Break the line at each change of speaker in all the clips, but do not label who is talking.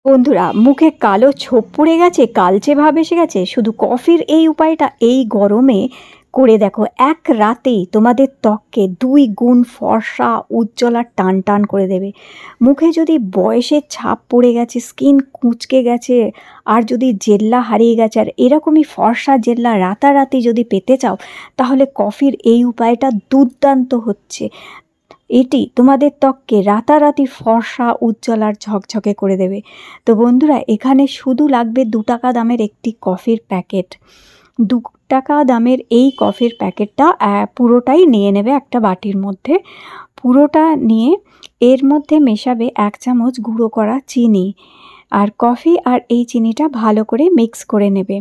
বন্ধুরা, মুখে কালো ছোপ পড়ে গেছে, কালচে ভাব এসে গেছে, শুধু কফির এই উপায়টা এই গরমে করে দেখো, এক রাতেই তোমাদের ত্বককে 2 গুণ ফর্সা, উজ্জ্বল আর টান টান করে দেবে। মুখে যদি বয়সের ছাপ পড়ে গেছে, স্কিন কুঁচকে গেছে, আর যদি জেল্লা হারিয়ে গেছে, আর এরকমই ফর্সা জেল্লা রাতারাতি যদি পেতে চাও, তাহলে কফির এই উপায়টা দুর্দান্ত হচ্ছে। এটি তোমাদের ত্বককে রাতারাতি ফর্সা, উজ্জ্বল আর ঝকঝকে করে দেবে। তো বন্ধুরা, এখানে শুধু লাগবে 2 টাকা দামের একটি কফির প্যাকেট। 2 টাকা দামের এই কফির প্যাকেটটা পুরোটাই নিয়ে নেবে একটা বাটির মধ্যে। পুরোটা নিয়ে এর মধ্যে মেশাবে 1 চামচ গুঁড়ো করা চিনি, আর কফি আর এই চিনিটা ভালো করে মিক্স করে নেবে।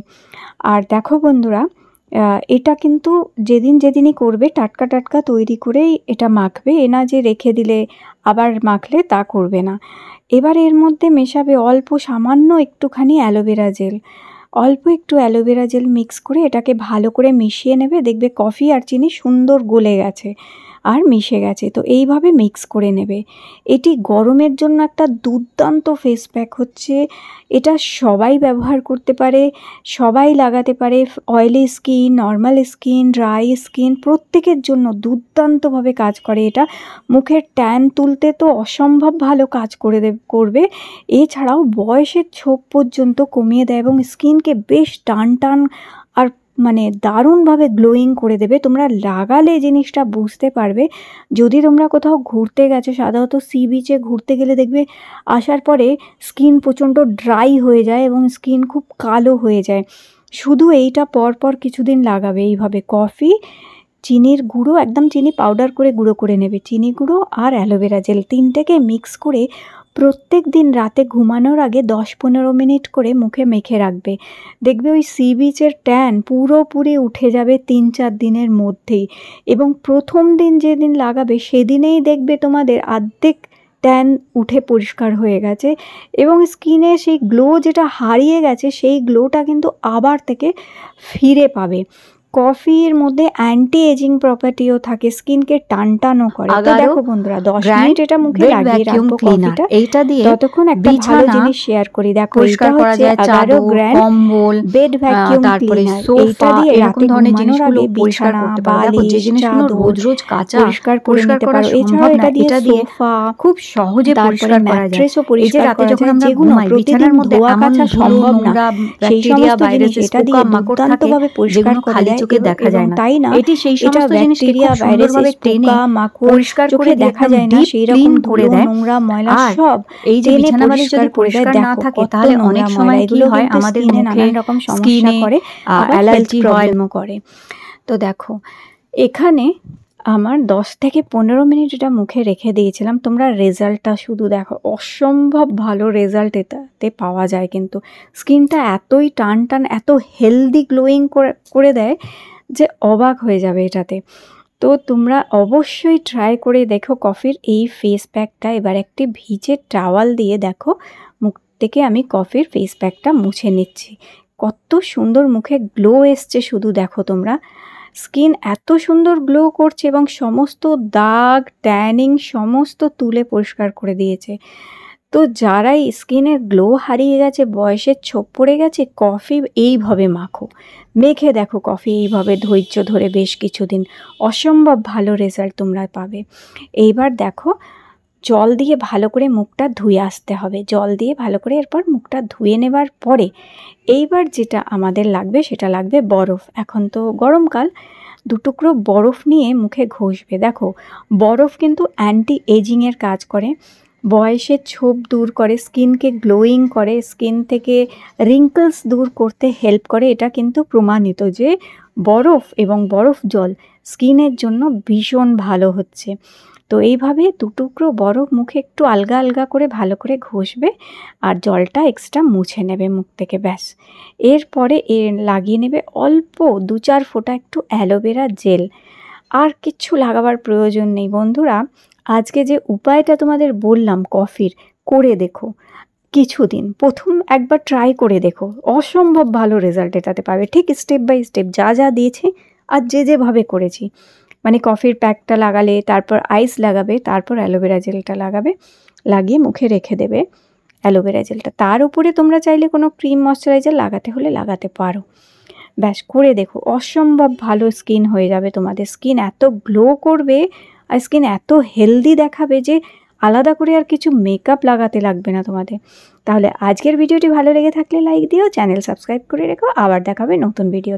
আর দেখো বন্ধুরা, এটা কিন্তু যেদিনই করবে টাটকা টাটকা তৈরি করেই এটা মাখবে, এ না যে রেখে দিলে আবার মাখলে, তা করবে না। এবার এর মধ্যে মেশাবে অল্প সামান্য একটুখানি অ্যালোভেরা জেল। অল্প একটু অ্যালোভেরা জেল মিক্স করে এটাকে ভালো করে মিশিয়ে নেবে। দেখবে কফি আর চিনি সুন্দর গলে গেছে আর মিশে গেছে। তো এইভাবে মিক্স করে নেবে। এটি গরমের জন্য একটা দুর্দান্ত ফেস প্যাক হচ্ছে। এটা সবাই ব্যবহার করতে পারে, সবাই লাগাতে পারে। Oily skin, normal skin, dry skin, প্রত্যেকের জন্য দুর্দান্তভাবে কাজ করে এটা। মুখের ট্যান তুলতে তো অসম্ভব ভালো কাজ করবে। এছাড়াও বয়সের ছোপ পর্যন্ত কমিয়ে দেয় এবং স্কিনকে বেশ টান টান আর দারুণভাবে গ্লোয়িং করে দেবে। তোমরা লাগালে জিনিসটা বুঝতে পারবে। যদি তোমরা কোথাও ঘুরতে গেছো, সাধারণত সি বিচে ঘুরতে গেলে দেখবে আসার পরে স্কিন প্রচণ্ড ড্রাই হয়ে যায় এবং স্কিন খুব কালো হয়ে যায়। শুধু এইটা পরপর কিছুদিন লাগাবে এইভাবে। কফি, চিনির গুঁড়ো, একদম চিনি পাউডার করে গুঁড়ো করে নেবে, চিনি গুঁড়ো আর অ্যালোভেরা জেল, 3টেকে মিক্স করে প্রত্যেক দিন রাতে ঘুমানোর আগে 10-15 মিনিট করে মুখে মেখে রাখবে। দেখবে ওই সি বিচের ট্যান পুরোপুরি উঠে যাবে 3-4 দিনের মধ্যেই। এবং প্রথম দিন যেদিন লাগাবে সেদিনেই দেখবে তোমাদের অর্ধেক ট্যান উঠে পরিষ্কার হয়ে গেছে এবং স্কিনে সেই গ্লো যেটা হারিয়ে গেছে সেই গ্লোটা কিন্তু আবার থেকে ফিরে পাবে। কফির মধ্যে অ্যান্টি এজিং প্রপার্টিও থাকে, স্কিনকে টানটানও করে। তো দেখো বন্ধুরা, 10 মিনিট এটা মুখে লাগিয়ে রাখবো কফিটা। এইটা দিয়ে ততক্ষণ একটা ভালো জিনিস শেয়ার করি। দেখো, এটা হচ্ছে 11 গ্র্যান্ড কম্বল বেড ভ্যাকিউম ক্লিনার। এইটা দিয়ে রাতে ঘুমানোর আগে বিছানা, বালিশ, চাদর রোজ রোজ কাঁচা পরিষ্কার করে নিতে পারো। এছাড়াও এটা দিয়ে সোফা খুব সহজে পরিষ্কার করা যায়। এই যে রাতে যখন আমরা ঘুমাই, বিছানার মধ্যে ধোয়া কাচা সম্ভব না, সেই সমস্ত জিনিস এটা দিয়ে দুর্দান্তভাবে পরিষ্কার করে দেয়। চোখে দেখা যায় না, তাই না? এটি সেই সমস্ত জিনিসকে ভাইরাসে টেনে পরিষ্কার করে দেখা যায় না, সেই রকম করে দেয়। নোংরা ময়লা সব এই যে বিছানা বালিশ যদি পরিষ্কার না থাকে, তাহলে অনেক সময় কি হয়, আমাদের মুখে নানান রকম সমস্যা করে, অ্যালার্জি প্রবলেমও করে। তো দেখো, এখানে আমার 10 থেকে 15 মিনিট এটা মুখে রেখে দিয়েছিলাম। তোমরা রেজাল্টটা শুধু দেখো, অসম্ভব ভালো রেজাল্ট এটাতে পাওয়া যায়। কিন্তু স্কিনটা এতই টান টান, এত হেলদি গ্লোয়িং করে দেয় যে অবাক হয়ে যাবে এটাতে। তো তোমরা অবশ্যই ট্রাই করে দেখো কফির এই ফেস প্যাকটা। এবার একটি ভিজে টাওয়াল দিয়ে দেখো মুখ থেকে আমি কফির ফেস প্যাকটা মুছে নিচ্ছি। কত সুন্দর মুখে গ্লো এসছে শুধু দেখো তোমরা। স্কিন এত সুন্দর গ্লো করছে এবং সমস্ত দাগ, ট্যানিং সমস্ত তুলে পরিষ্কার করে দিয়েছে। তো যারাই স্কিনের গ্লো হারিয়ে গেছে, বয়সের ছোপ পড়ে গেছে, কফি এইভাবে মাখো, মেখে দেখো কফি এইভাবে ধৈর্য ধরে বেশ কিছুদিন, অসম্ভব ভালো রেজাল্ট তোমরা পাবে। এইবার দেখো, জল দিয়ে ভালো করে মুখটা ধুয়ে আসতে হবে। জল দিয়ে ভালো করে এরপর মুখটা ধুয়ে নেবার পরে এইবার যেটা আমাদের লাগবে সেটা লাগবে বরফ। এখন তো গরমকাল, 2 টুকরো বরফ নিয়ে মুখে ঘষবে। দেখো, বরফ কিন্তু অ্যান্টি এজিংয়ের কাজ করে, বয়সের ছোপ দূর করে, স্কিনকে গ্লোয়িং করে, স্কিন থেকে রিঙ্কলস দূর করতে হেল্প করে। এটা কিন্তু প্রমাণিত যে বরফ এবং বরফ জল স্কিনের জন্য ভীষণ ভালো হচ্ছে। তো এইভাবে 2 টুকরো বরফ মুখে একটু আলগা আলগা করে ভালো করে ঘষবে আর জলটা এক্সট্রা মুছে নেবে মুখ থেকে, ব্যাস। এরপরে লাগিয়ে নেবে অল্প 2-4 ফোঁটা একটু অ্যালোভেরা জেল। আর কিচ্ছু লাগাবার প্রয়োজন নেই বন্ধুরা। আজকে যে উপায়টা তোমাদের বললাম কফির, করে দেখো কিছুদিন, প্রথম একবার ট্রাই করে দেখো, অসম্ভব ভালো রেজাল্ট এটাতে পাবে। ঠিক স্টেপ বাই স্টেপ যা যা দিয়েছি আর যেভাবে করেছি, কফির প্যাকটা লাগালে, তারপর আইস লাগাবে, তারপর অ্যালোভেরা জেলটা লাগাবে, লাগিয়ে মুখে রেখে দেবে অ্যালোভেরা জেলটা। তার উপরে তোমরা চাইলে কোনো ক্রিম ময়শ্চারাইজার লাগাতে হলে লাগাতে পারো। ব্যাস করে দেখো, অসম্ভব ভালো স্কিন হয়ে যাবে তোমাদের। স্কিন এত গ্লো করবে আর স্কিন এত হেলদি দেখাবে যে আলাদা করে আর কিছু মেকআপ লাগাতে লাগবে না তোমাদের। তাহলে আজকের ভিডিওটি ভালো লেগে থাকলে লাইক দিও, চ্যানেল সাবস্ক্রাইব করে রেখো। আবার দেখাবে নতুন ভিডিও।